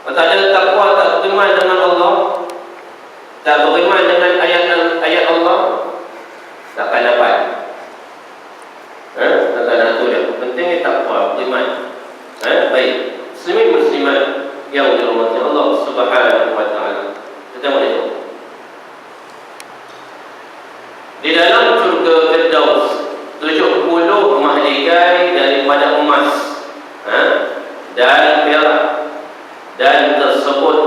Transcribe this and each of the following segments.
Kalau tak ada takwa, tak beriman dengan Allah, tak beriman dengan ayat Allah, takkan dapat. Takkan tu dia. Pentingnya takwa, beriman. Baik. Muslimin muslimat yang dirahmati Allah Subhanahu wa taala. Kita boleh tahu. Di dalam syurga Firdaus 70 mahligai daripada emas dan perak, dan tersebut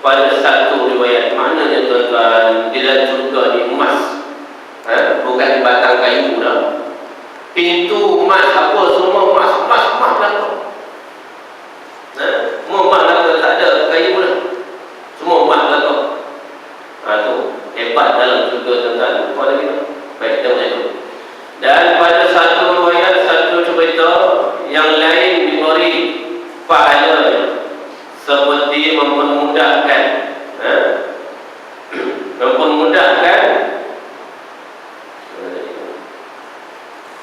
pada satu riwayat. Maknanya tuan-tuan, di dalam syurga ni emas, bukan batang kayu dah. Pintu emas, apa semua emas belakang. Semua emas belakang, tak ada kayu dah. Semua emas belakang. Tu hebat dalam syurga tuan-tuan. Apa lagi tu? Baik, kita boleh tu. Dan pada satu riwayat, satu cerita yang lain diberi pahalanya seperti mempermudahkan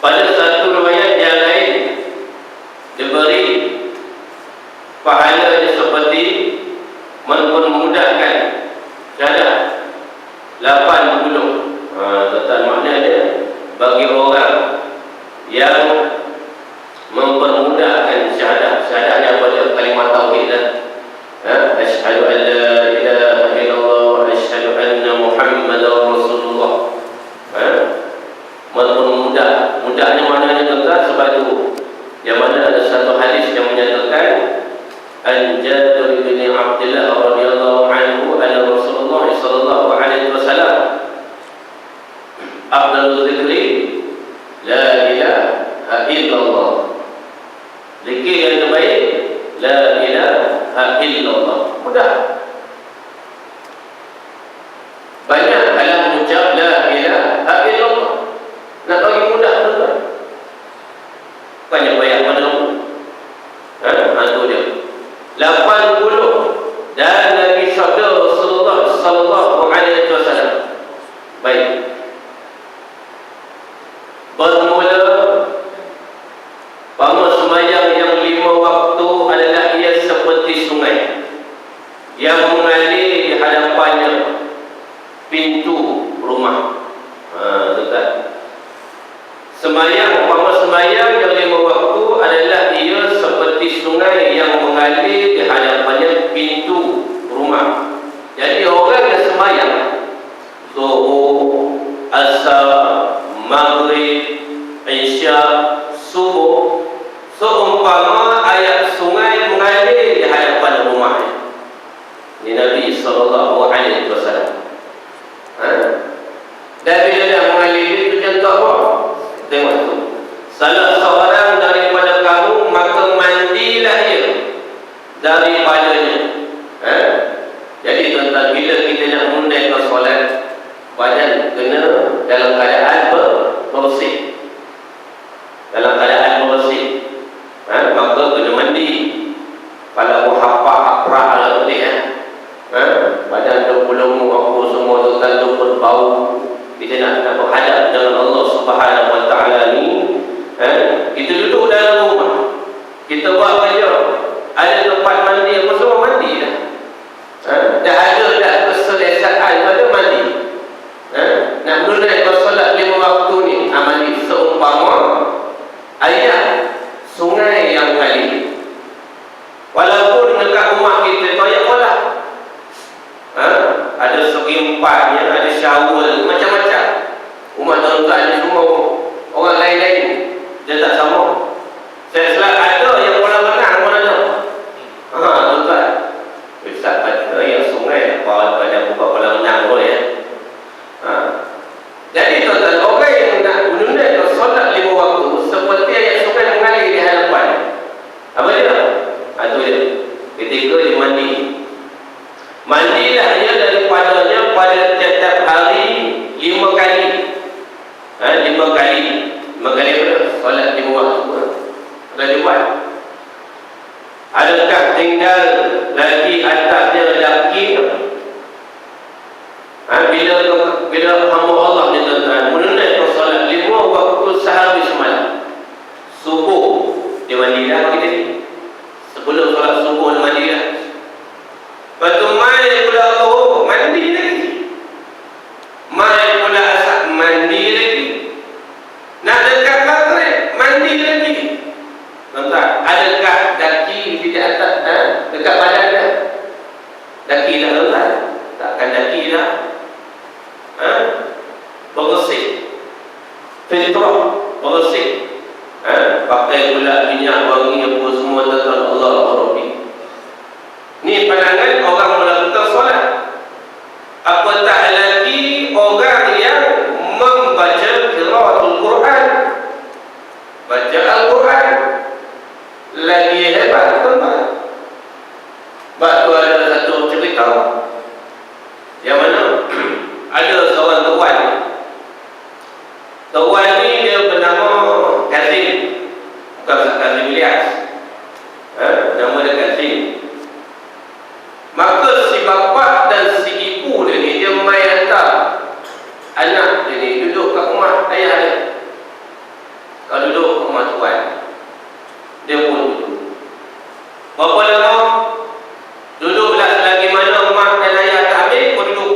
pada satu riwayat yang lain diberi pahalanya seperti mempermudahkan syahadat 80. Tentang maknanya bagi orang yang mempermudahkan syahadat yang pada kalimat tauhid dah. Asyhadu an la ilaha illallah, asyhadu anna Muhammadar Rasulullah. Mudahnya maknanya tuan-tuan sebab itu. Yang mana ada satu hadis yang menyatakan an Jabir bin Abdullah radhiyallahu anhu anna Rasulullah sallallahu alaihi wasallam afdalul dzikri la ilaha illallah. Zikir yang terbaik la ilaha illallah. Mudah. Banyak dalam mengucap la ilaha illallah. Nak bagi mudah tuan-tuan. Banyak banyak mana tu? Itu dia. 80 dan Nabi sabda Rasulullah sallallahu alaihi wasallam. Baik. Bermula bahawa sembahyang yang 5 waktu adalah ia seperti sungai yang mengalir di hadapannya pintu rumah. Tuan. Sembahyang yang 5 waktu adalah ia seperti sungai yang mengalir di hadapannya pintu rumah. Jadi orang yang sembahyang Zuhur, Asar, Maghrib, Isya, Subuh, seumpama ayat sungai mengalir di hadapan rumahnya. Ini Nabi sallallahu alaihi wasallam. Dan bila dia mengalir itu contoh apa? Tengok tu. Salah seorang daripada kamu maka mandilah ia daripadanya. Jadi tuan-tuan, bila kita nak menunaikan solat, badan kena dalam keadaan bersih. Dalam keadaan bersih. Maka kena mandi. Kalau muhafah lah boleh badan terbelenggu apa semua tuan-tuan tu berbau. Kita nak berhadap dengan Allah Subhanahu wa taala ni, kita duduk dalam rumah, kita buat kerja, ada tempat mandi apa semua, mandi dah. Dah ada dah keselesaan pada mandi. Nak menunaikan solat 5 waktu ni, mandi seumpama ayat sungai yang mengalir. Walaupun dekat rumah kita toilet bola, ada segi empatnya, ada shower, macam-macam. Rumah tuan-tuan ni semua orang lain-lain, dia tak sama. Saya selalu ada yang kolam renang pun ada. Tuan-tuan, Ustaz ada yang sungai, apa ada buka kolam renang pun ya. Jadi tuan-tuan, orang yang nak menunaikan solat 5 waktu seperti ayat sungai mengalir di hadapan. Apa dia? Itu dia. Ketika dia mandi, mandilah dia daripadanya pada setiap hari 5 kali. 5 kali. 5 kali apa? Solat 5 waktu. Sudah dibuat. Adakah tinggal lagi atasnya lelaki? Bila hamba Allah ni tuan-tuan menunaikan solat 5 waktu sehari semalam. Subuh dia mandi dah kita ni. Sebelum solat subuh dia mandi dah. Lepas tu mai pula Allah mandi lagi. Mai pula asap mandi lagi. Nak dekat maghrib mandi lagi. Tuan-tuan, adakah daki di atas dekat badan dah? Daki dah tuan-tuan? Takkan daki dah. Bersih. Fitrah bersih. Pakai pula minyak wangi apa semua tuan-tuan. Allah Rabbi. Ni pandangan orang melakukan solat. Apatah lagi orang yang membaca qiraatul Quran, baca Al-Quran, lagi hebat tuan-tuan. Sebab tu ada satu cerita yang mana ada seorang tuan ni dia bernama Kazim, bukan Kazim Ilyas, nama dia Kazim. Maka si bapa dan si ibu dia ni, dia mai hantar anak dia ni duduk kat rumah ayah dia. Kalau duduk kat rumah tuan, dia pun duduk. Berapa lama? Duduklah selagi mana mak dan ayah tak ambil, pun duduk.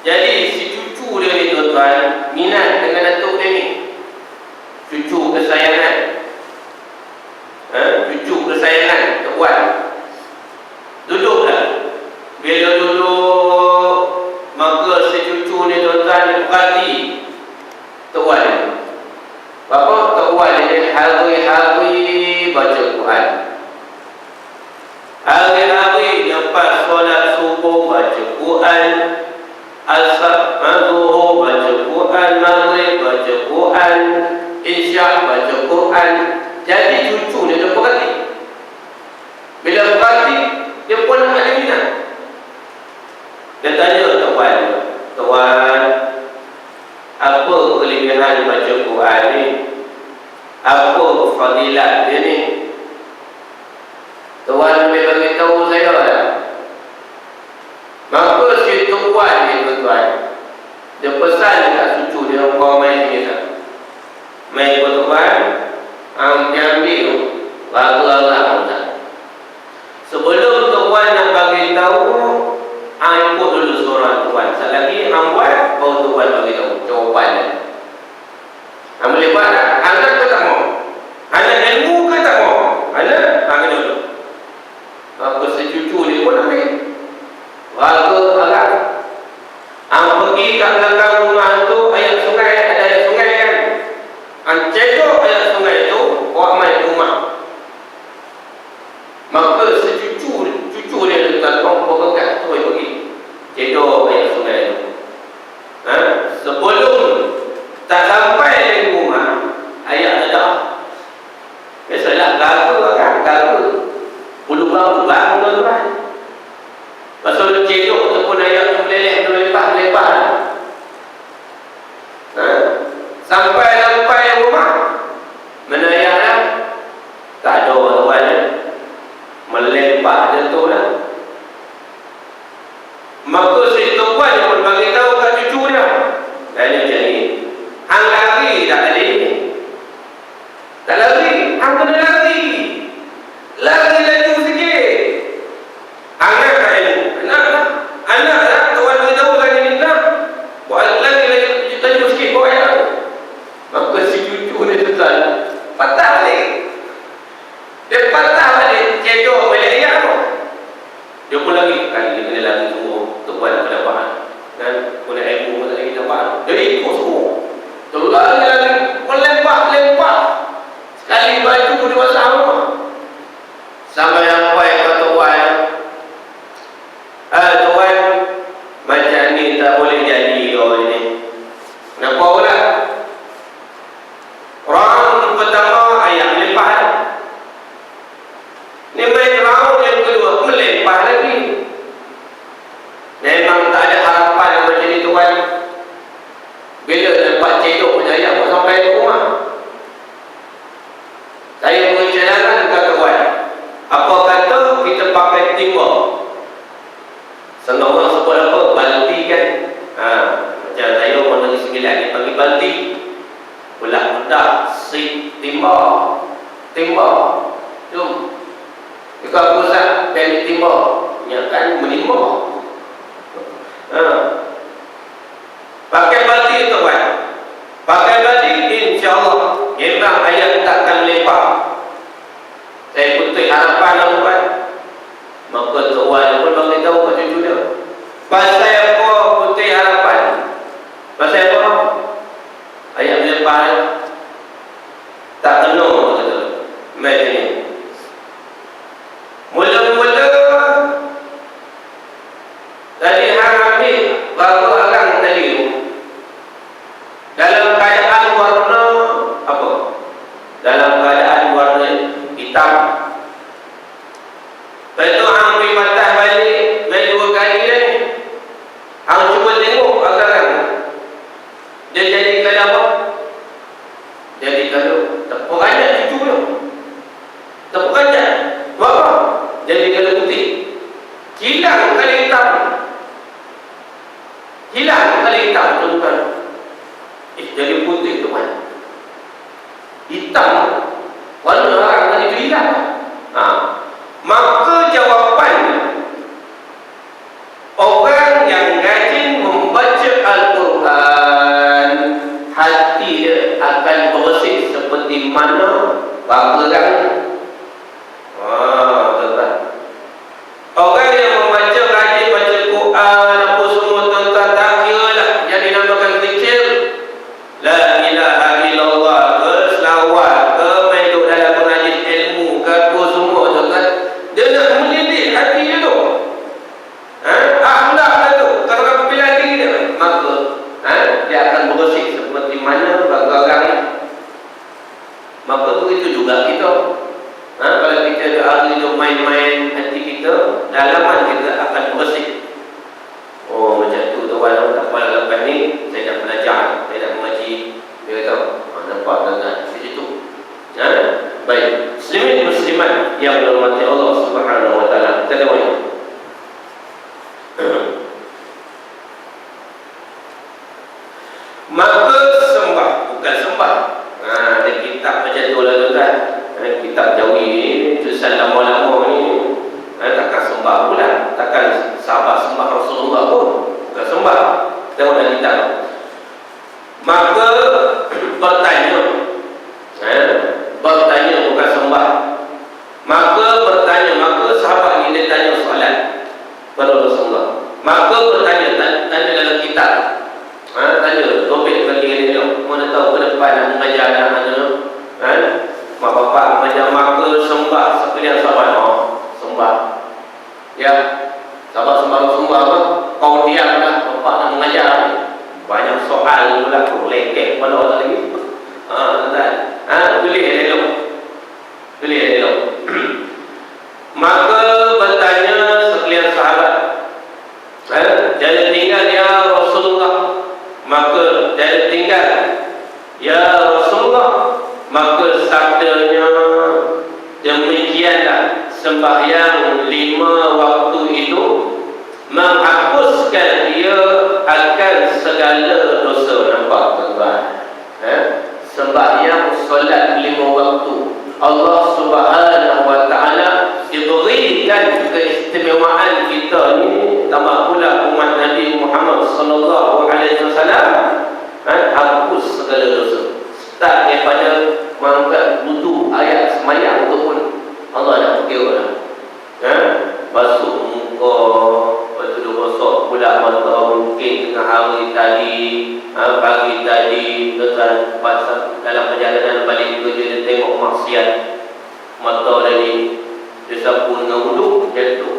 Jadi si cucu dia ni tuan-tuan minat dengan datuk dia ni. Cucu kesayangan. Cucu kesayangan tuan. Duduklah. Bila duduk, maka si cucu ni tuan-tuan dia perhati tuan. Bapa tuan dia hari-hari baca Quran. Hari-hari lepas solat subuh baca Quran, asar zuhur baca Quran, maghrib baca Quran, isyak baca Quran. Jadi cucu dia perhati. Bila perhati, dia pun ada minat. Dia tanya tuan, apa kelebihan baca Quran ni? Apa fadilat dia ni? Tuan boleh bagi tahu saya tak? Maka si tuan ni tuan, dia pesan kat cucu dia, kau main sini tak? Main ikut tuan, dia ambil lagu-lagu tak? Sebelum tuan nak bagi tahu, ikut dulu seorang tuan. Selagi buat, baru tuan bagi tahu jawapan dia. Boleh buat tak? Anak ke tak mau? Anak ilmu ke tak mau? Anak? Kena dulu. Maka si cucu dia pun ambil raga alat. Pergi kat belakang rumah tu, ayat sungai, ada ayat sungai kan? Cedok ayat sungai tu, bawa main ke rumah. Maka si cucu dia dekat kompor kat tu pergi cedok ayat sungai tu. Sebelum tak sampai di rumah, ayat ada. Biasalah gagal kan, gagal. Bulu-bulu tuan-tuan. Pasal cedok tu pun ayat tu meleleh-melempah. Sampai rumah, mana ayat dah? Tak ada tuan. Melempah dia tu lah. Maka si tuan pun bagi tahu kat cucu dia. Dan dia macam ni. Hang lari tak tadi? Tak lari, hang kena lari. Lari laju sikit. Anak tak ilmu. Anak lah. Tuan bagi tahu lagi ni nak. Buat lari laju sikit. Bawa ayat. Maka si cucu dia tuan patah balik. Dia patah balik. Cedok balik ayat tu. Dia pun lagi. Kali dia kena lari semua. Tuan pada faham. Dan punya ilmu pun tak lagi dapat. Dia ikut semua. Lari. Melempah. Sekali baju dia basah rumah. Sampai sampai ke tuan. Tuan, macam ni tak boleh jadi kau ini. Kenapa pula? Round pertama ayat melempah. Ni main round yang kedua melempah lagi. Memang tak ada harapan macam ni tuan. Bila dapat cedok punya ayat pun sampai ke rumah. Saya menceritakan dekat tuan. Apa kata kita pakai timba? Setengah orang sebut apa? Balti kan? Macam saya orang Negeri Sembilan ni panggil balti. Budak-budak si timba. Jom. Ikut pusat kali timba, ya kan menimba. Pakai batik itu kan, pakai batik insyaAllah memang ayat takkan lepak. Saya putih harapan lah kan. Maka tuan pun bagi tahu kat cucu dia, pasal apa putih harapan? Pasal apa? Ayat lepak tak kena kata macam ni. Mula-mula tadi hang ambil berapa orang tadi dalam keadaan warna apa? Dalam keadaan warna hitam. Lepas tu hang pergi patah balik main 2 kali dah ni. Hang cuba tengok agak-agak dia jadi kalau apa? Jadi kalau terperanjat cucu dia, terperanjat buat apa? Jadi kalau putih, hilang kali hitam, hilang kali hitam tuan-tuan. Jadi putih tu kan, hitam warna orang tadi tu hilang. Maka jawapannya, orang yang rajin membaca Al-Quran, hati dia akan bersih seperti mana bageran. Tuan-tuan, orang yang membaca rajin baca Quran apa semua tuan-tuan, tak kira lah yang dinamakan zikir la ilaha illallah ke selawat ke main duduk dalam pengajian ilmu ke apa semua tuan-tuan, dia nak mendidik hati dia tu. Akhlak dia tu, kalau kamu pilih diri dia, maka dia akan bersih seperti mana bageran. Maka begitu juga kita. Kalau kita ada hari tu main-main hati kita, dalaman kita akan bersih. Oh macam tu tuan, tak apa lepas ni saya nak belajar, saya nak mengaji. Dia kata, nampak dengan di situ. Baik, muslimin muslimat yang dirahmati Allah Subhanahu wa taala. Kita tengok ni. Maka sembah, bukan sembah. Ada kitab macam tu lah tuan. Kitab Jawi ni, tulisan lama-lama ni, takkan sembah pula, takkan sahabat sembah Rasulullah pun, bukan sembah. Tengok dalam kitab. Maka bertanya, bertanya bukan sembah. Maka bertanya, maka sahabat ni dia tanya soalan pada Rasulullah. Maka bertanya, tanya dalam kitab. Tanya, topik bagi dia, mana tahu ke depan nak mengajar anak-anak. Mak bapak mengajar, maka sembah sekalian sahabat. Sembah. Ya, sahabat sembah apa? Kau diamlah, bapak nak mengajar. Banyak soal pula, lekek kepala orang lagi. Pilih elok. Pilih elok. Maka bertanya sekalian sahabat, jangan tinggal ya Rasulullah. Maka jangan tinggal ya Rasulullah. Maka sabdanya, demikianlah sembahyang 5 waktu itu menghapuskan dia akan segala dosa. Nampak tuan-tuan? Sembahyang solat 5 waktu, Allah Subhanahu wa taala diberikan keistimewaan kita ni, tambah pula umat Nabi Muhammad sallallahu alaihi wasallam, hapus segala dosa. Start daripada mengangkat wudu, ayat semayang tu pun Allah nak kira lah. Basuh muka, lepas tu dia gosok pula mata mungkin tengah hari tadi, pagi tadi, dalam perjalanan balik kerja dia tengok maksiat, mata tadi dia sapu dengan wudu, jatuh.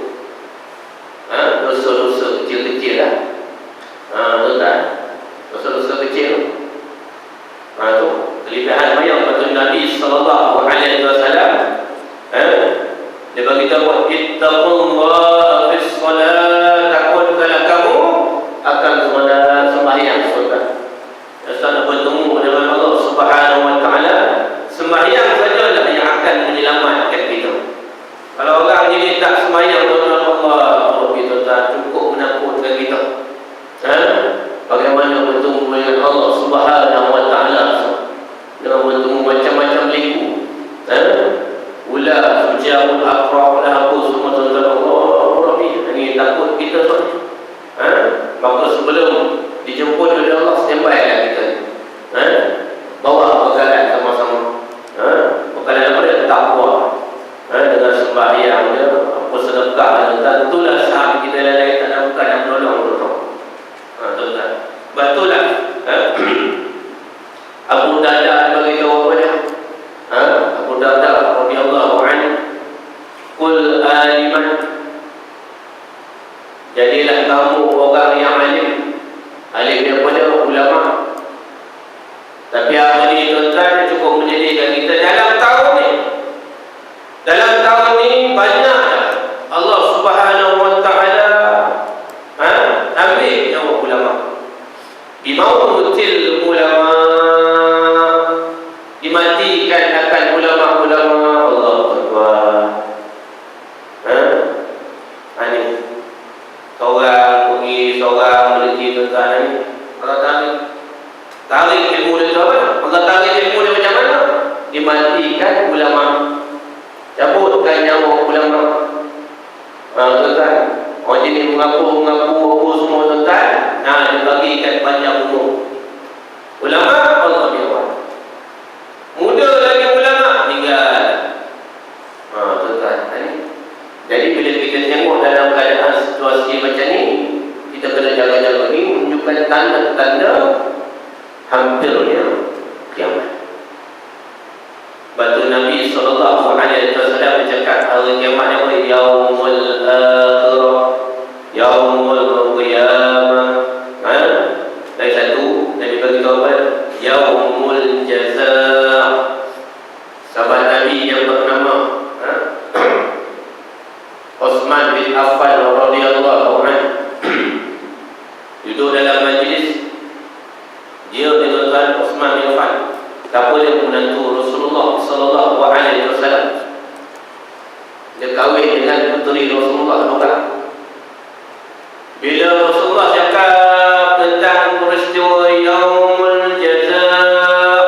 Dosa-dosa kecil-kecil lah. Tuan-tuan, dosa-dosa kecil tu kelebihan mayang patut Nabi sallallahu alaihi wasallam. Dia bagi tahu, ittaqullaha fis salat, takut kalau kamu akan sembahyang solat. Asal nak bertemu dengan Allah Subhanahu wa taala, sembahyang sajalah yang akan menyelamatkan kita. Kalau orang jadi tak sembahyang, Allah kita tak cukup menakutkan kita. Bagaimana bertemu dengan Allah Subhanahu wa taala dengan bertemu macam-macam liku, ular, hujan, akrab, apa semua tuan-tuan kita soalnya. Maka sebelum dijemput oleh Allah, standby lah kita. Bawa bekalan sama-sama. Bekalan apa dia? Takwa. Dengan sembahyang dia, apa sedekah dia, tentulah saham kita lain tak ada bukan yang menolong. Tuan-tuan. Betul lah. Abu Darda beritahu apa dia? Abu Darda radhiyallahu anhu, qul aliman, jadilah kamu orang yang alim. Alim dia pada ulama. Tapi apa ni tuan-tuan, cukup menjadikan kita dalam tahun ni. Dalam tahun ni banyak Allah Subhanahu wa taala ambil nyawa ulama. Bimautil ulama, dimatikan akan ulama-ulama. Allah Akbar. Ini seorang pergi, seorang meneliti tuan-tuan ni, Allah tarik ilmu dia tu apa? Allah tarik ilmu dia macam mana? Dimatikan ulama, cabutkan nyawa ulama. Tuan-tuan, orang jenis mengaku semua tuan-tuan, dia bagikan panjang umur. Ulama Allah biarkan. Muda lagi ulama meninggal. Tuan-tuan, jadi bila kita tengok dalam keadaan situasi macam ni, kita kena jaga-jaga ni, menunjukkan tanda-tanda hampirnya kiamat. Batu Nabi SAW bercakap hari kiamat yang boleh yaumul akhirah, yaumul qiyamah. Dari satu Nabi beritahu apa? Yaumul jazaa. Sahabat Nabi yang bernama Uthman bin Affan radhiyallahu anhu duduk dalam majlis. Dia tuan-tuan, Uthman bin Affan, siapa dia? Menantu Rasulullah sallallahu alaihi wasallam. Dia kahwin dengan puteri Rasulullah juga. Bila Rasulullah cakap tentang peristiwa yaumul jazaa,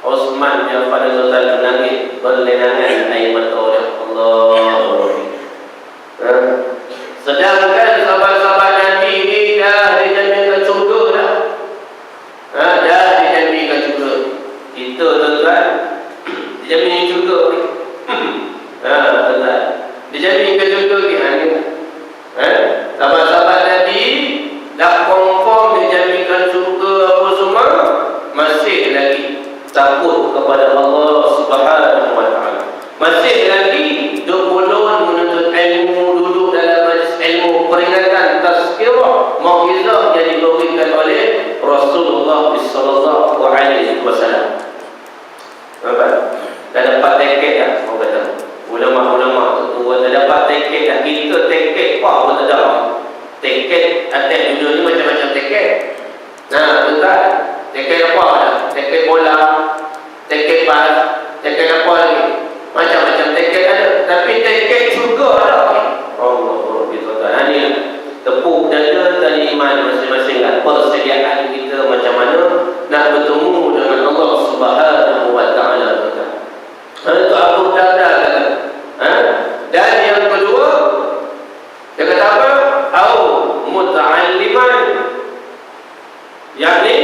Uthman bin Affan tuan-tuan menangis berlinangan air mata dia. Allah. Sedangkan sahabat-sahabat Nabi ni dah dijaminkan syurga dah. Dah dijaminkan syurga. Kita tuan-tuan dijamin syurga ni. Tuan-tuan, dijaminkan syurga ni. Sahabat-sahabat Nabi dah confirm dijaminkan syurga apa semua, masih lagi takut kepada Allah Subhanahu wa taala. Masih lagi berbolon menuntut ilmu, duduk dalam majlis ilmu, peringatan, tazkirah, mau'izah yang diberikan oleh Rasulullah sallallahu alaihi wasallam. Nampak? Dah dapat tiket dah, orang kata. Ulama-ulama tu dah dapat tiket dah. Kita tiket apa pun tak ada. Tiket atas dunia ni macam-macam tiket. Tuan-tuan, tiket apa dah? Tiket bola, tiket bas, tiket apa lagi? Macam-macam tiket ada. Tapi tiket syurga ada. Allah tuan-tuan, ini tepuk dada dan iman masing-masing lah. Persediaan kita macam mana nak bertemu dengan Allah Subhanahu wa taala. Itu Abu Darda kata. Dan yang kedua, dia kata apa? Au muta'alliman, yakni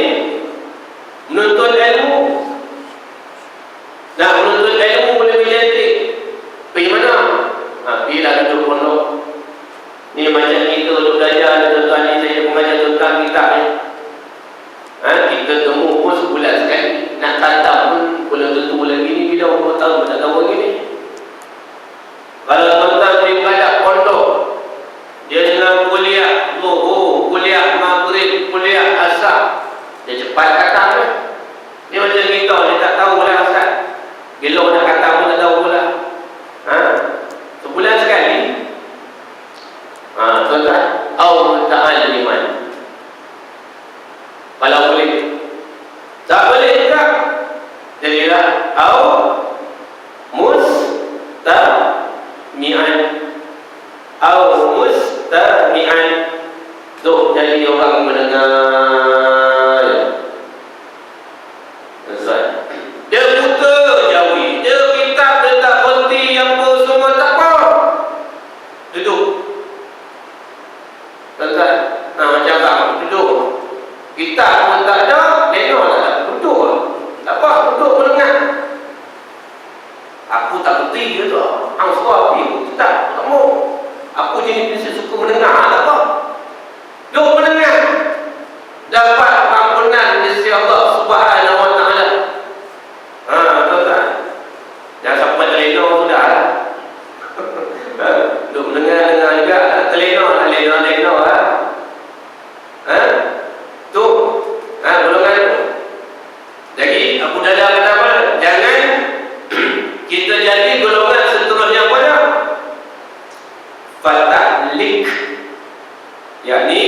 menuntut ilmu. Nak menuntut ilmu boleh menjadi pergi mana? Pergilah duduk pondok. Ni macam kita duduk belajar tuan-tuan ni, saya mengajar tentang kitab ni. Kita temu pun sebulan sekali. Nak khatam pun belum tentu lagi ni, bila umur tahun tak tahu lagi ni. Kalau tuan-tuan pergi mengajar pondok, dia dalam kuliah Zuhur, kuliah Maghrib, kuliah Asar, dia cepat khatam ni. Ni macam kita, dia tak tahu lah Ustaz. Bila nak khatam pun tak tahu pula. Sebulan sekali. Tuan-tuan, au ta'alliman. Kalau boleh. Tak boleh juga. Jadilah au mustami'an. Au mustami'an. Tuh, jadi orang mendengar. Tuan-tuan, dia buta jawi. Dia kitab, dia tak berhenti yang semua tak apa. Duduk. lena lah. Tu, golongan tu. Jadi Abu Darda kata apa? Jangan kita jadi golongan seterusnya pada fatahlik, yakni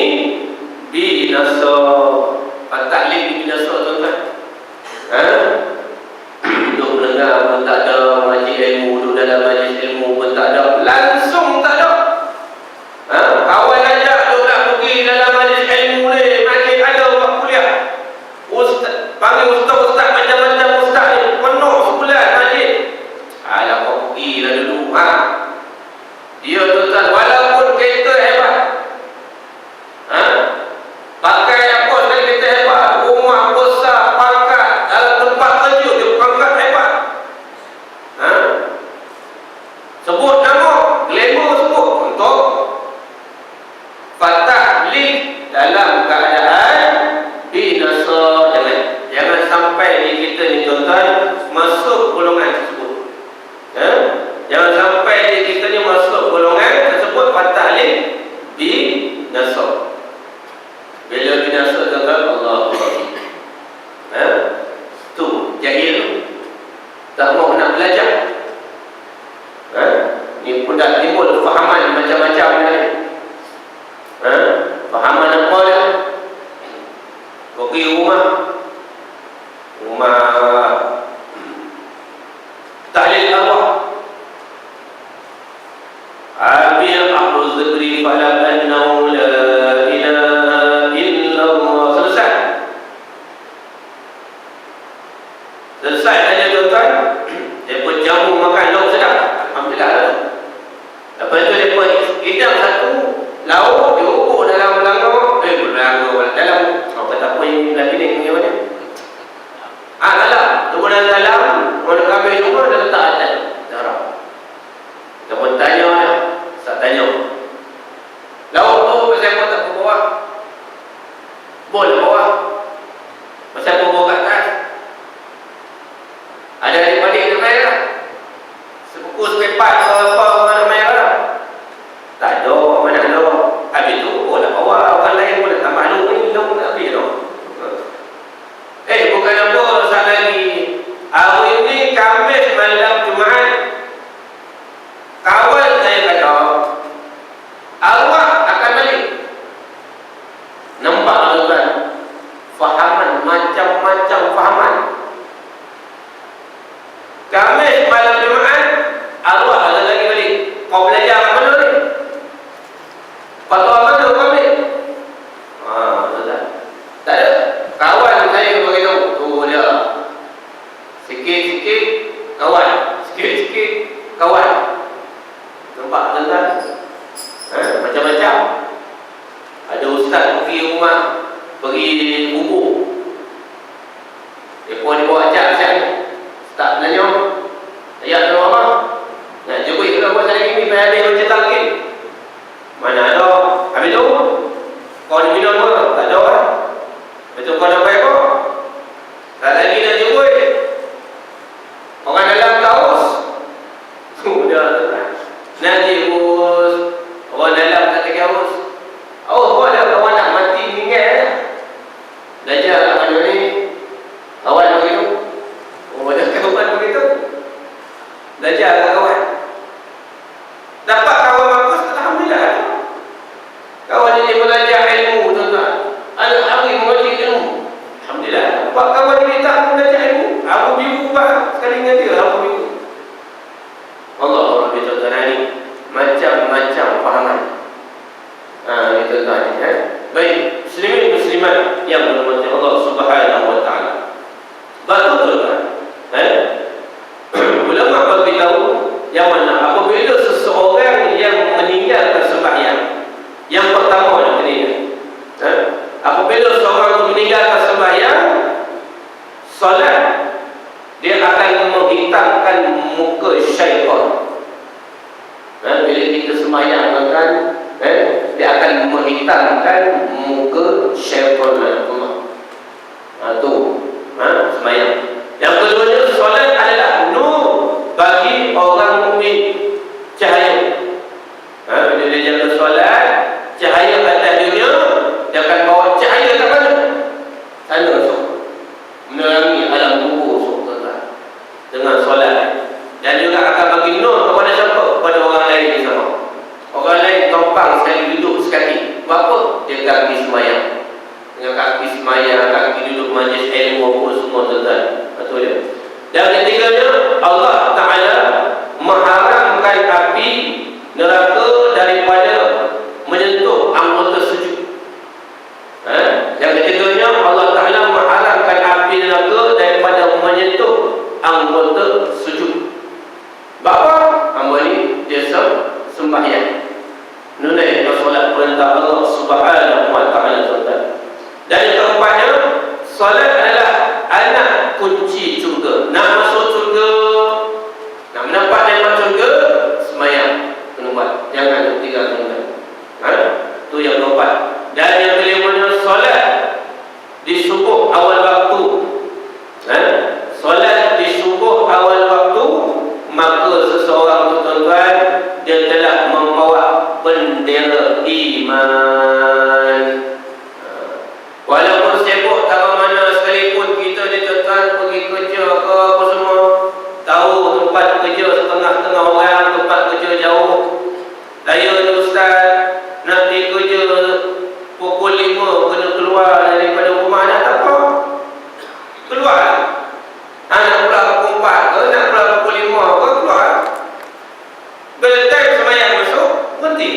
binasa. Fatahlik binasa tuan-tuan. Duduk mendengar pun tak ada, majlis ilmu, duduk dalam majlis ilmu pun tak ada, langsung tak ada. Kawan ajak duduk nak pergi dalam majlis ilmu ni, makin ada orang kuliah. Ustaz, panggil ustaz macam-macam ustaz ni, penuh sebulan majlis. Alah kau pergilah dulu. Dia tuan-tuan, walaupun kereta hebat, pakai apa sekali kereta hebat, rumah besar, pangkat, dalam tempat kerja dia pangkat hebat. Sebut nama, glamour sebut untuk fatahlik dalam keadaan binasa. Jangan sampai di kita ni tuan-tuan masuk golongan tersebut. Jangan sampai di kita ni masuk golongan tersebut fatahlik binasa. Bila binasa tuan-tuan, Allah tu jahil, tak mau nak belajar. Ni pun dah timbul fahaman macam-macam ni. Fahaman apa dia? Kau pergi rumah tahlil arwah, Abil Abdul Zikri Falak Annahu La Ilaha Illallah. Selesai saja tuan-tuan. Dia pun jamu makan lauk sedap, alhamdulillah lah. Lepas tu dia pun hidang satu lauk, dia ukur dalam dalam apa yang lagi ni yang mana? Dalam kemudian dalam orang kami semua dah letak atas darah. Dia pun tanya dia, saya tanya, lauk tu pasal apa tak bawa? Boleh bawa. Pasal apa bawa kat atas? Ada adik-adik yang main lah, sepuku sepepat apa mana main lah. Tak ada, mana ada. Habis tu, nak bawa orang lain pun nak tambah lu ni, lu nak habis tu. Bukan apa, saat lagi hari ini Khamis malam Jumaat, kawan saya kata arwah akan balik. Nampak tuan-tuan, fahaman macam-macam fahaman. Khamis malam Jumaat, arwah akan lagi balik. Kau belajar mana ni? Fatwa mana kau ambil? Tak ada. Kawan saya beritahu, tu dia. Sikit-sikit kawan, sikit-sikit kawan. Nampak tuan-tuan? Macam-macam. Ada ustaz pergi rumah, pergi bubur. Dia pun dibawa ajak siap ni. Ustaz tanya, ayat dalam apa? Nak jumpa ke apa saya ni? Saya ada macam talqin. Mana ada? Habis tu kau ni minum apa? Tak ada lah. Betul kau dapat apa? Tak lagi nak jumpa. Orang dalam kaos sudah nanti bos. Orang dalam tak ada kaos. Kau ada kawan nak mati meninggal. Belajar kat mana ni? Kawan begitu. Ada kawan begitu. Belajar kat kawan. Dapat kawan bagus, alhamdulillah. Kawan ini belajar ilmu tuan-tuan. Al-Hari mengaji ilmu, alhamdulillah. Dapat kawan ini tak belajar ilmu, aku bingung pak sekali dengan dia, aku bingung. Allah Rabbi tuan-tuan ni macam-macam fahaman. Ini tuan-tuan ni. Baik, muslimin muslimat yang berhormat Allah Subhanahu wa taala. Betul tuan-tuan. Ulama beritahu yang mana apabila seseorang yang meninggalkan sembahyang, yang pertama yang kena, apabila seorang itu meninggalkan sembahyang, solat, dia akan menghitamkan muka syaitan. Bila kita sembahyang kan, dia akan menghitamkan muka syaitan. Tu sembahyang. Yang keduanya, solat adalah nur bagi orang mukmin, cahaya. Bila dia jaga solat, neraka daripada menyentuh anggota sujud. Yang ketiganya, Allah Ta'ala mengharamkan api neraka daripada menyentuh anggota sujud. Bapa hamba ni dia sembahyang, menunaikan solat perintah Allah Subhanahu wa Ta'ala. Dan yang keempatnya, solat adalah anak kunci syurga. Nak masuk syurga, nak mendapat nikmat syurga, sembahyang kena buat, jangan tinggalkan. Tu yang keempat. Dan yang kelimanya, solat di subuh awal waktu. Solat di subuh awal waktu, maka seseorang tuan-tuan, dia telah membawa bendera iman. Walaupun sibuk tak mana sekalipun kita ni tuan-tuan pergi kerja ke apa semua, tahu tempat kerja setengah-setengah orang, tempat kerja jauh. Saya ni ustaz, nak pergi kerja pukul 5 kena keluar daripada rumah, nak tak apa, keluar. Nak pulang pukul 4 ke, nak pulang pukul 5 ke, keluar. Bila time sembahyang masuk, berhenti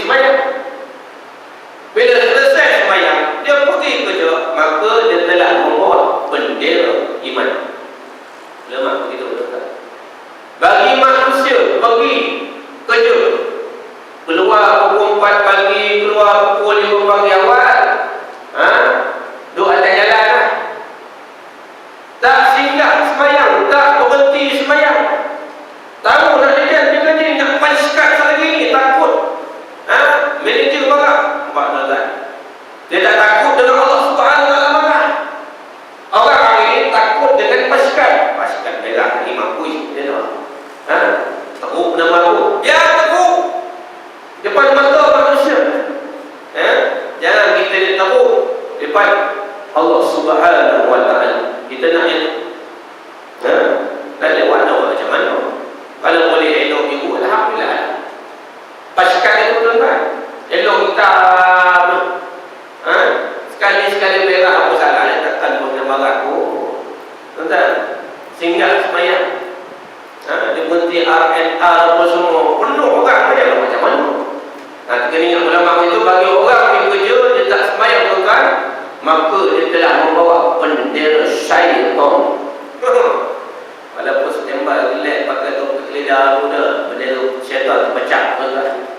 sembahyang. Bila selesai sembahyang, dia pergi kerja, maka dia telah membawa bendera iman. Lemak begitu, tuan-tuan. Bagi manusia pergi kerja, keluar pukul 4 pagi, keluar pukul 5 pagi awal, duduk atas jalan lah. Tak singgah sembahyang, tak berhenti sembahyang. Tahu nak dia kerja ni, nak paskat lagi ni, takut. Manager marah. Nampak tuan-tuan? Dia tak takut dengan Allah Subhanahu wa Ta'ala marah. Orang hari ni takut dengan paskat. Paskat merah, 50 dia nak. Teruk nama aku. Ya, teruk depan mata manusia. Jangan kita ni teruk depan Allah Subhanahu wa Ta'ala. Kita nak yang nak lewat macam mana? Kalau boleh elok ibu, alhamdulillah. Paskat itu tuan-tuan, elok hitam, sekali-sekali merah, apa salahnya? Takkan pun dia marah. Tuan-tuan, singgah sembahyang, dia berhenti R&R apa semua, penuh orang dia macam mana? Kena ingat ulama itu, bagi orang yang kerja dia tak sembahyang tuan-tuan, maka dia telah membawa bendera syaitan. Walaupun setembal relax pakai topik lidah muda, bendera syaitan terpecah tuan-tuan.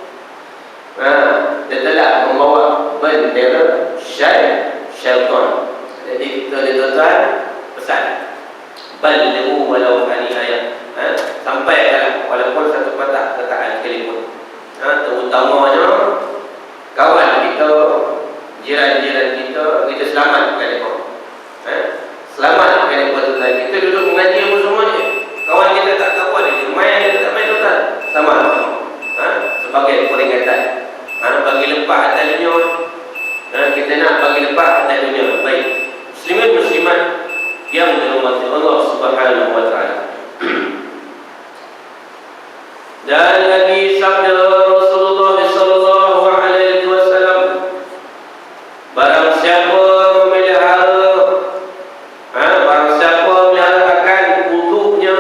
Dia telah membawa bendera syaitan. Jadi kita ni tuan-tuan pesan, balighu walau ani ayat, sampaikan walaupun satu patah perkataan sekalipun. Terutamanya kawan kita, jiran-jiran kita, kita selamatkan mereka. Selamatkan mereka tuan-tuan. Kita duduk mengaji apa semua ni, kawan kita tak tahu ada dia main, kita tak main tuan-tuan, sama sebagai peringatan, bagi lepas atas dunia. Kita nak bagi lepas atas dunia. Baik, muslimin muslimat yang dirahmati Allah Subhanahu wa Ta'ala. Dan lagi sabda Rasulullah sallallahu alaihi wasallam, barang siapa memelihara, barang siapa meliharakan wuduknya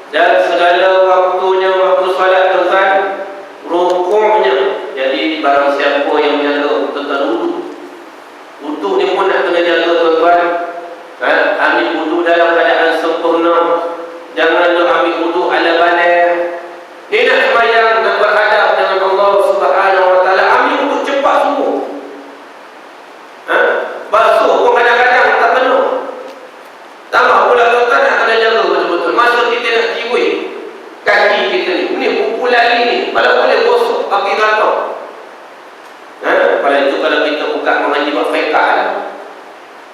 dan segala waktunya, waktu solat tuan-tuan, rukuknya. Jadi barang siapa yang menjaga tentang wuduk ni pun nak kena jaga tuan-tuan. Ambil wuduk dalam keadaan sempurna, jangan duk ambil wuduk ala balai. Ni nak sembahyang, nak berhadap dengan Allah Subhanahu wa Ta'ala, ambil wuduk cepat semua. Basuh pun kadang-kadang tak penuh. Tambah pula tuan-tuan, nak kena jaga betul-betul. Masa kita nak jiwai kaki kita ni buku lali ni, kalau boleh gosok, bagi rata. Pada itu kalau kita buka mengaji buat fiqah lah,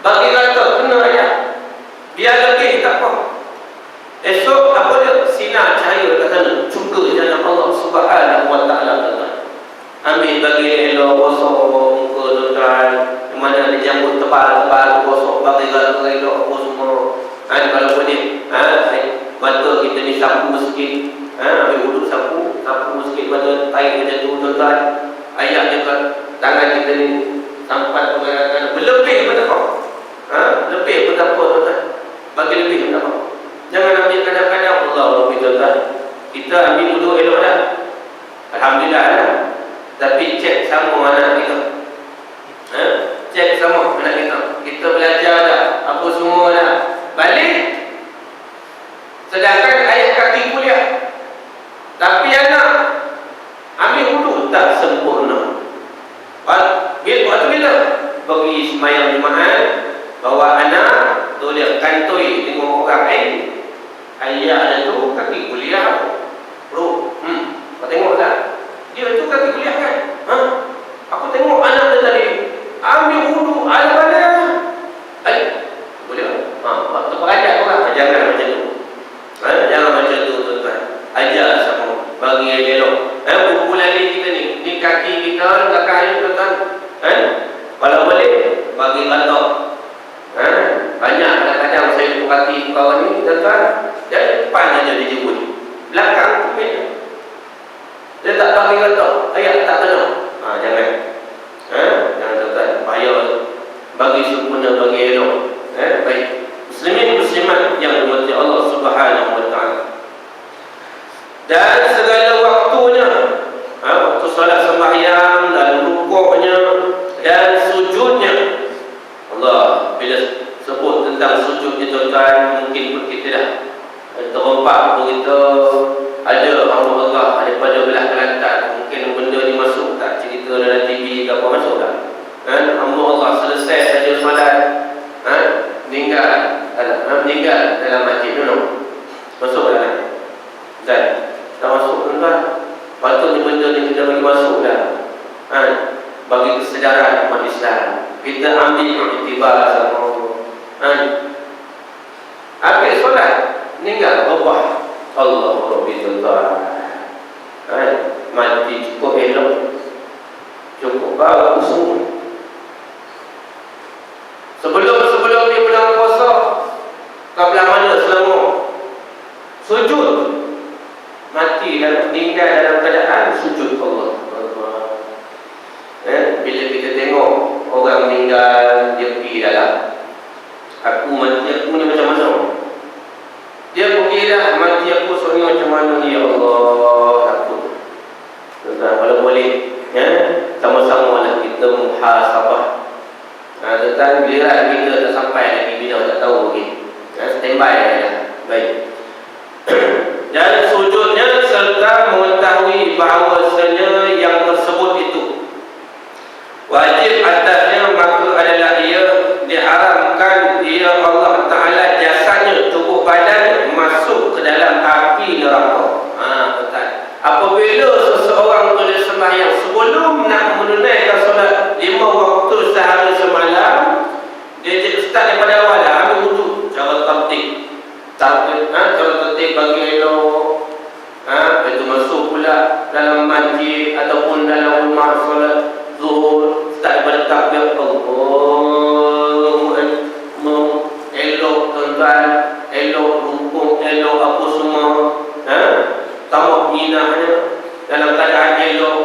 bagi rata, kena aja, biar lebih tak apa. Esok apa dia? Sinar cahaya kat sana, juga jalan Allah Subhanahu wa Ta'ala. Ambil bagi elok, gosok muka tuan-tuan, mana ada janggut tebal-tebal, gosok bagi rata elok apa semua. Kalau boleh, mata kita ni sapu sikit, ambil wuduk sapu sikit mata taik macam tu tuan-tuan. Ayat juga tangan kita ni sampai pergerakan berlebih pun tak apa. Lebih pun tak apa tuan-tuan, bagi lebih pun tak apa. Jangan ambil kadang-kadang Allah lebih tuan-tuan. Kita ambil wuduk elok dah, alhamdulillah dah. Tapi cek sama anak kita, cek sama anak kita. Kita belajar dah, apa semua dah, balik. Sedangkan ayat kaki kuliah, tapi anak ambil wuduk tak sempurna. Waktu bila pergi semayang Jumaat, bawa anak, boleh kantoi tengok orang lain, ayah ada tu kaki kuliah. Bro, kau tengok tak? Dia tu kaki kuliah kan? Aku tengok anak dia tadi ambil wuduk, ala-ala. Boleh? Waktu perajar orang, jangan macam tu. Jangan macam tu tuan-tuan. Ajar sama, bagi yang elok. Buku lali kita ni kaki kita, kakak tuan-tuan. Kalau boleh, bagi kantor. Banyak kadang-kadang saya jumpa kaki kawan ni tuan-tuan, dia depan aja dia jemput, belakang tu meja. Dia tak bagi kantor, ayat tak kena. Jangan. Jangan tuan-tuan, bahaya. Bagi sempurna, bagi elok. Baik. Muslimin muslimat yang dirahmati Allah Subhanahu wa taala. Dan segala waktunya, waktu solat sembahyang dan rukuknya dan sujudnya. Allah bila sebut tentang sujud ni tuan-tuan, mungkin pun kita dah terompak pun kita ada hamba Allah daripada belah Kelantan, mungkin benda ni masuk tak, cerita dalam TV ke apa masuk tak? Hamba Allah selesai saja solat, meninggal dalam masjid tu, masuk tak? Dan tak masuk tuan-tuan. Patutnya benda ni kita bagi masuk dah, bagi kesedaran umat Islam. Kita ambil iktibar sama akhir solat, meninggal Allah Rabbi tuan-tuan. Mati cukup elok, cukup bagus semua. Sebelum ni bulan puasa, kau belah mana selama sujud, mati dan meninggal dalam keadaan sujud Allah. Bila kita tengok orang meninggal, dia pergi dalam, aku mati aku ni macam mana? Dia pergi dah, mati aku seorang macam mana ni, ya Allah, aku. Kalau boleh, sama-sama lah kita muhasabah. Tentang bila kita tak sampai lagi, bila tak tahu lagi, standby dah. Baik. Dan sujudnya serta mengetahui bahawasanya yang tersebut itu wajib atasnya, maka adalah ia diharamkan ia Allah Ta'ala jasanya, tubuh badan masuk ke dalam api neraka. Betul. Apabila seseorang boleh sembahyang sebelum nak menunaikan solat 5 waktu sehari semalam, dia start daripada awal dah, ambil wuduk cara tertib bagi elok. Itu masuk pula dalam masjid ataupun dalam rumah solat zuhur, start daripada takbir Allahu Akbar, elok tuan-tuan, elok rukuk, elok apa semua, tamak minahnya dalam keadaan elok.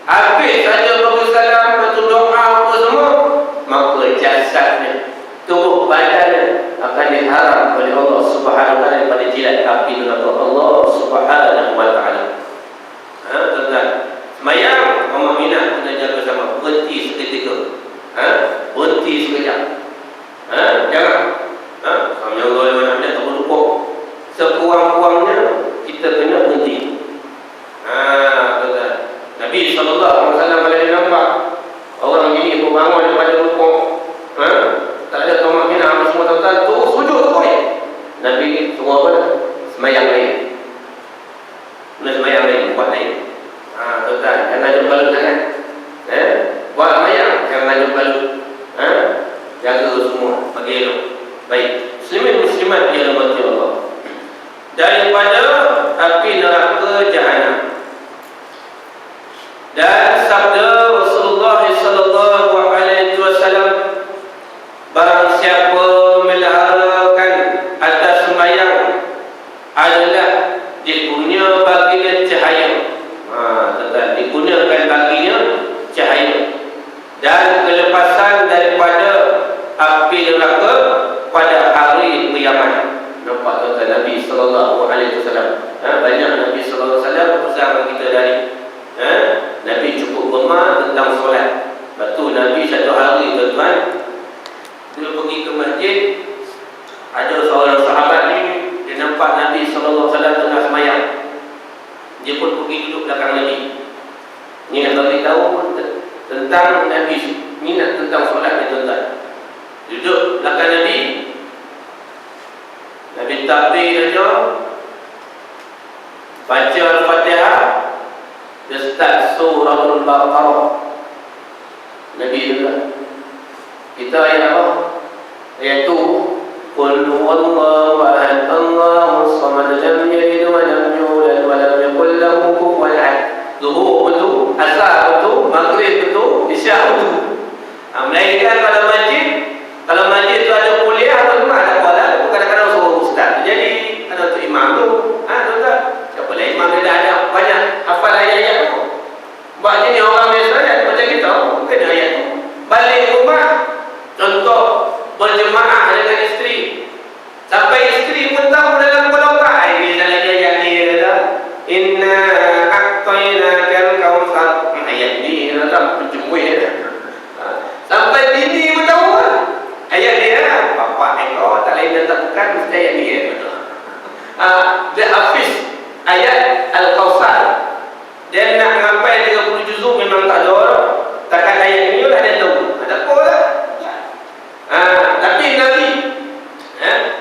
Habis saja bagi salam, lepas tu doa apa semua, maka jasadnya, tubuh badannya akan diharam oleh Allah Subhanahu wa taala daripada jilat api neraka Allah Subhanahu wa taala. Tuan-tuan, semayang Muhammad minat kena jaga sama, berhenti seketika, berhenti sekejap, jangan sambil Allah yang nak tak berlupuk, sekurang-kurangnya kita kena berhenti. Tuan-tuan, Nabi SAW bila dia nampak orang ini berbangun daripada rukuk, tak ada tomak minah apa semua, tuan-tuan, terus sujud tu. Nabi suruh apa? Semayang lain. Semayang lain, buat lain. Tuan-tuan, jangan jumpa balut sangat. Buat semayang, jangan jumpa balut. Jaga semua, bagi elok. Baik, muslimin muslimat yang dirahmati Allah, daripada api neraka Jahannam. Dan sabda Rasulullah sallallahu alaihi wasallam, barang siapa meliharakan atas sembahyang adalah digunakan baginya cahaya. Digunakan baginya cahaya dan kelepasan daripada api neraka pada hari kiamat. Nampak tuan-tuan, Nabi sallallahu alaihi wasallam banyak Nabi pergi duduk belakang Nabi. Ini nak bagi tahu tentang Nabi, minat tentang solat ni tuan-tuan. Duduk belakang Nabi, Nabi takbir saja, baca Al-Fatihah, dia start surah Al-Baqarah. Nabi juga. Kita ayat apa? Ayat tu, Qul huwallahu ahad, Allahus samad, lam yalid wa lam yulad wa lam yakul lahu kufuwan ahad. Zuhur betul, asar betul, maghrib betul, isyak betul. Melainkan kalau masjid tu ada kuliah atau rumah ada kuala, kadang-kadang suruh ustaz. Jadi ada tu imam tu, tuan-tuan. Siapa lah imam dia dah ada banyak hafal ayat-ayat tu. Buat ni orang biasa macam kita, kena ayat tu. Balik rumah, contoh berjemaah dengan isteri. Sampai isteri pun tahu dalam kepala otak. Ini dalam ayat ni kata, Inna a'tainakal kautsar. Ayat ni kata penjemuih dia. Sampai bini pun tahu lah. Ayat dia, bapak ekor tak lain dan tak bukan, mesti ayat dia. Dia hafiz ayat Al-Kautsar. Dia nak sampai 30 juzuk memang tak ada orang. Takkan ayat ni lah dia tahu. Ada apa lah. Tapi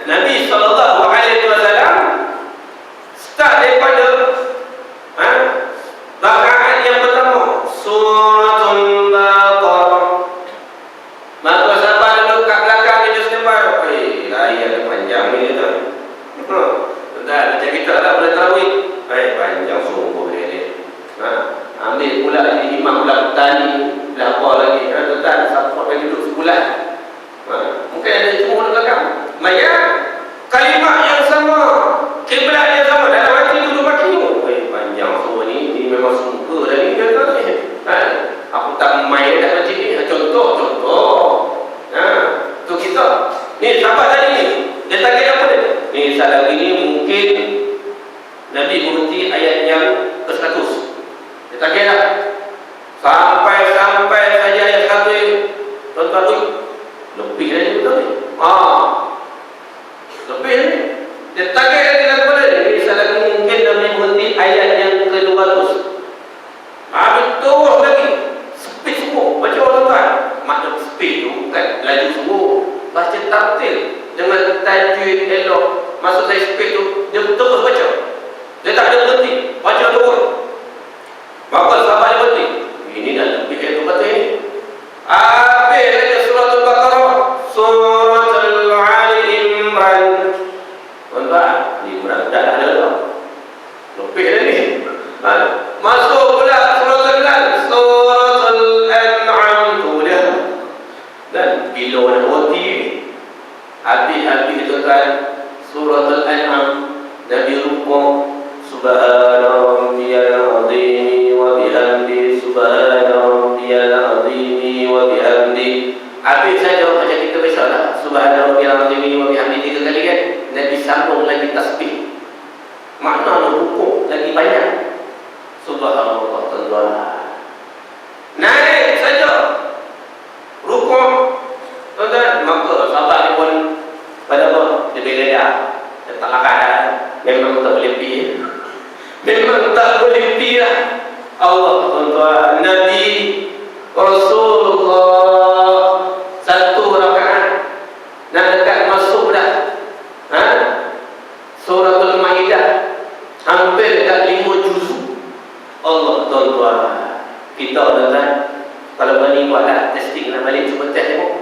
Nabi SAW start daripada rakaat yang pertama, Suratul Baqarah. Maka sahabat duduk kat belakang dia sembah. Ayat panjang ni tu. Dah macam kita lah boleh tarawih. Panjang sungguh ni. Ambil pula ni imam pula petani, pula apa lagi. Tuan-tuan, siapa yang duduk sebulan. Mungkin ada cuma di belakang. Maya kalimat yang sama, kiblat yang sama, dalam hati duduk makin. Panjang semua ni memang sungguh dah ni. Aku tak main dah macam ni. Contoh. Tu kita. Ni sahabat tadi ni. Dia target apa dia? Ni salah lagi ni mungkin Nabi berhenti ayat yang ke-100. Dia target lah. Sampai saja ayat 100. Tuan-tuan tu lebih dari itu tadi. Lebih ni. Dia target lagi lagu pada dia. Ni salah lagi mungkin Nabi berhenti ayat yang ke-200. Betul lagi. Speed semua. Baca tuan-tuan. Makna speed tu bukan laju semua. Baca tartil dengan tajwid elok. Maksud saya speed tu, dia terus baca. Dia tak ada berhenti. Baca terus. Maka sahabat dia berhenti. Ini dah lebih dari tu kata ini. Habis lagi Suratul Baqarah, Suratul Ali Imran. Tuan-tuan, Imran dah ada tau. Lebih dari ni. Masuk pula Suratul An'am tu dia. Dan bila nak berhenti habis tuan-tuan Suratul An'am, Nabi rukuk, Subhana rabbiyal azim wa bihamdi, Subhana rabbiyal azim wa bihamdi. Habis saja macam kita biasalah, Subhana rabbiyal azim wa bihamdi 3 kali kan. Nabi sambung lagi tasbih. Makna rukuk lagi banyak. Subhanallah, tuan-tuan. Naik saja rukuk, tuan-tuan. Maka sahabat ni pun pada apa? Dia bela dia tak lakat dah. Memang tak boleh pergi. Memang tak boleh pergi lah. Allah, tuan-tuan, Nabi Rasulullah 1 rakaat nak dekat masuk dah. Suratul Maidah hampir dekat 5 juzuk. Allah, tuan-tuan, kita tuan-tuan kalau berani buatlah testing lah balik, cuba test tengok.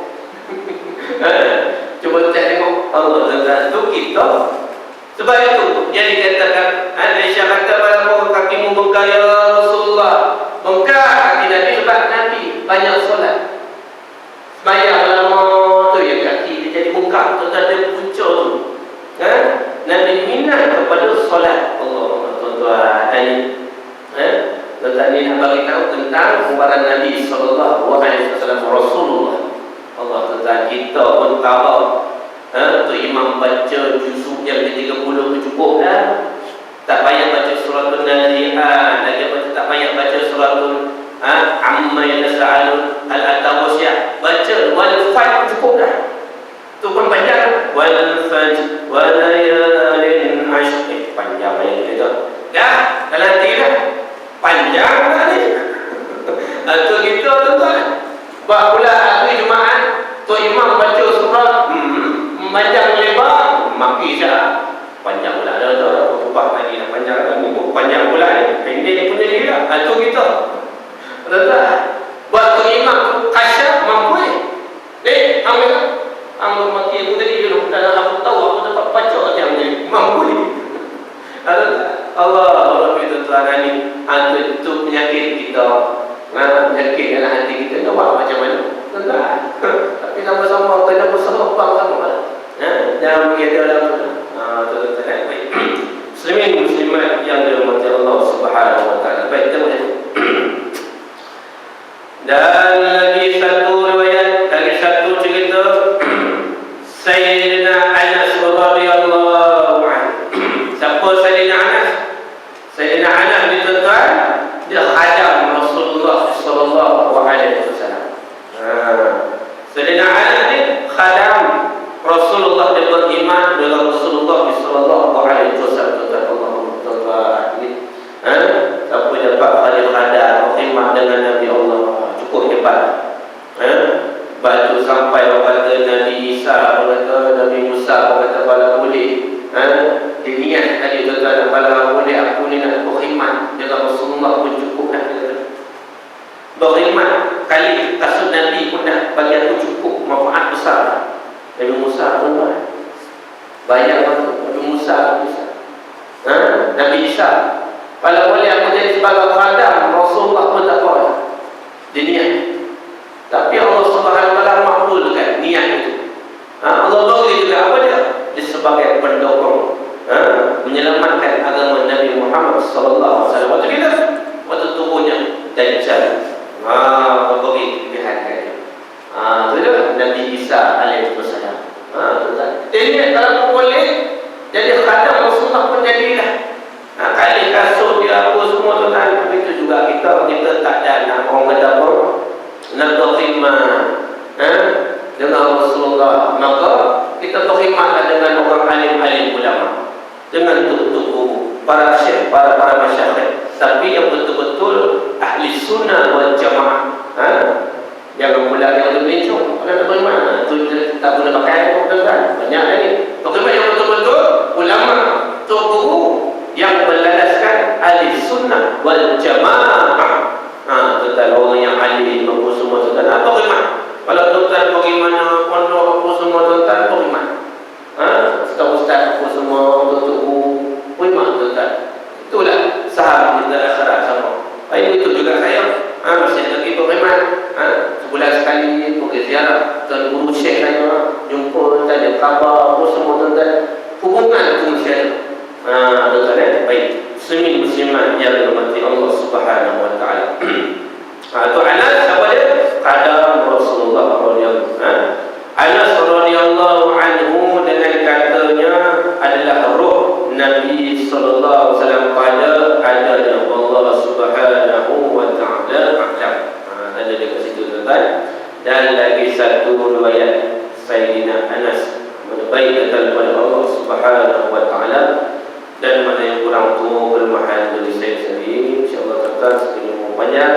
Cuba test tengok. Allah, tuan-tuan, tu kita. Sebab itu yang dikatakan Aisyah kata pada kakimu bengkak ya Rasulullah. Bengkak kaki Nabi sebab Nabi banyak solat. Sembahyang lama tu yang kaki dia jadi bengkak. Tuan-tuan, dia punca tu. Nabi minat kepada solat. Allah, tuan-tuan, tuan-tuan ni nak bagi tahu tentang umbaran Nabi SAW Rasulullah. Allah, tuan-tuan, kita pun tahu tu imam baca juzuk yang ke-30 tu cukup dah. Tak payah baca suratul Nazi'at, lagi baca tak payah baca suratul Amma Yatasa'alun Al-Atawasiyah. Baca wal fajr cukup dah. Tu pun panjang. Wal fajr wa layalin ashr. Panjang ayat itu. Dah, dalam hati dah. dia punya diri lah. Itu kita. Betul. Buat imam kasyaf mampu ambil mati aku tadi dulu. Dan aku tahu aku dapat baca yang ni. Mampu ni. Allah itu Tuhan ni. Itu penyakit kita. Penyakit dalam hati kita. Nak buat macam mana? Betul. Tapi sama-sama kena bersama sama. Jangan berada dalam betul-betul baik. Muslimin muslimat yang dirahmati Allah Subhanahu wa taala. Baik, kita boleh. Dan lagi satu riwayat, lagi satu cerita Sayyidina Anas radhiyallahu anhu. Siapa Sayyidina Anas? Sayyidina Anas ni tuan-tuan, dia khadam Rasulullah sallallahu alaihi wasallam. Sayyidina Anas ni khadam Rasulullah, dia beriman dengan Rasulullah sallallahu alaihi wasallam. Allah ni, siapa dapat hari khadam khidmat dengan Nabi Allah, cukup hebat. Batu sampai orang kata Nabi Isa, orang kata Nabi Musa, orang kata bala boleh. Dia niat tadi tuan-tuan, bala boleh aku ni nak berkhidmat dengan Rasulullah pun cukup dah. Berkhidmat kali kasut Nabi pun dah bagi aku cukup, manfaat besar. Nabi Musa pun buat. Bayang Nabi Musa bisa. Nabi Isa. Kalau boleh aku jadi sebagai khadam Rasulullah pun tak boleh. Dia niat. Tapi Allah Subhanahu wa taala makbulkan niat itu. Allah bagi juga apa dia? Dia sebagai pendukung menyelamatkan agama Nabi Muhammad sallallahu alaihi wasallam. Waktu turunnya Dajjal. Bagi pilihan dia. Betul Nabi Isa alaihi wasallam. Ini kalau boleh jadi khadam Rasulullah pun jadilah. Kali kasut dia apa semua tuan-tuan. Begitu juga kita tak ada nak orang kata apa, nak berkhidmat dengan Rasulullah, maka kita berkhidmatlah dengan orang alim-alim ulama, dengan tuk-tuk guru, para syekh, para masyayikh, tapi yang betul-betul ahli sunnah wal jamaah. Jangan pula yang ada melencong. Kalau nak bagaimana? Itu tak guna pakai tuan-tuan. Banyak lagi. Bagaimana yang betul-betul ulama, tuk guru yang berlandaskan ahli sunnah wal jamaah. Tuan-tuan, orang yang alim apa semua tuan-tuan. Bagaimana? Kalau tuan-tuan bagaimana pondok apa semua tuan-tuan, bagaimana? Ustaz-ustaz apa semua, tuk guru, bagaimana tuan-tuan? Itulah saham kita akhirat sama. Baik, itu juga saya. Masih lagi bagaimana? Sebulan sekali pergi ziarah tuan guru syekh saya, jumpa tanya khabar apa semua tuan-tuan. Hubungan itu mesti ada. Tuan-tuan, baik. Muslimin muslimat yang dirahmati Allah Subhanahu wa taala. Itu Anas siapa dia? Khadam Rasulullah radhiyallahu anhu. Anas radhiyallahu anhu dengan katanya adalah roh Nabi sallallahu alaihi wasallam pada adanya Allah Subhanahu wa taala. Ada dekat situ tuan-tuan. Dan lagi satu riwayat Sayyidina Anas baik kepada Allah Subhanahu wa taala. Dan mana yang kurang tua kelemahan dari saya sendiri, insya-Allah tuan-tuan sekiranya banyak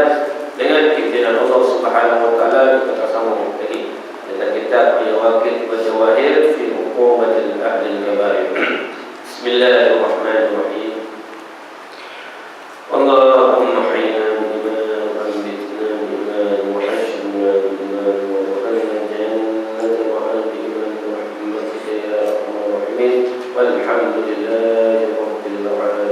dengan pimpinan Allah Subhanahu wa taala kita akan sambung lagi dengan kitab Al-Waqid wa Jawahir fi Hukumatil Ahli Al-Kabair. Bismillahirrahmanirrahim. Allahumma hayyina bima amitna bima wa hashna bima wa khalna jannatan wa bima wa rahmatika ya arhamar rahimin. Walhamdulillahi rabbil alamin.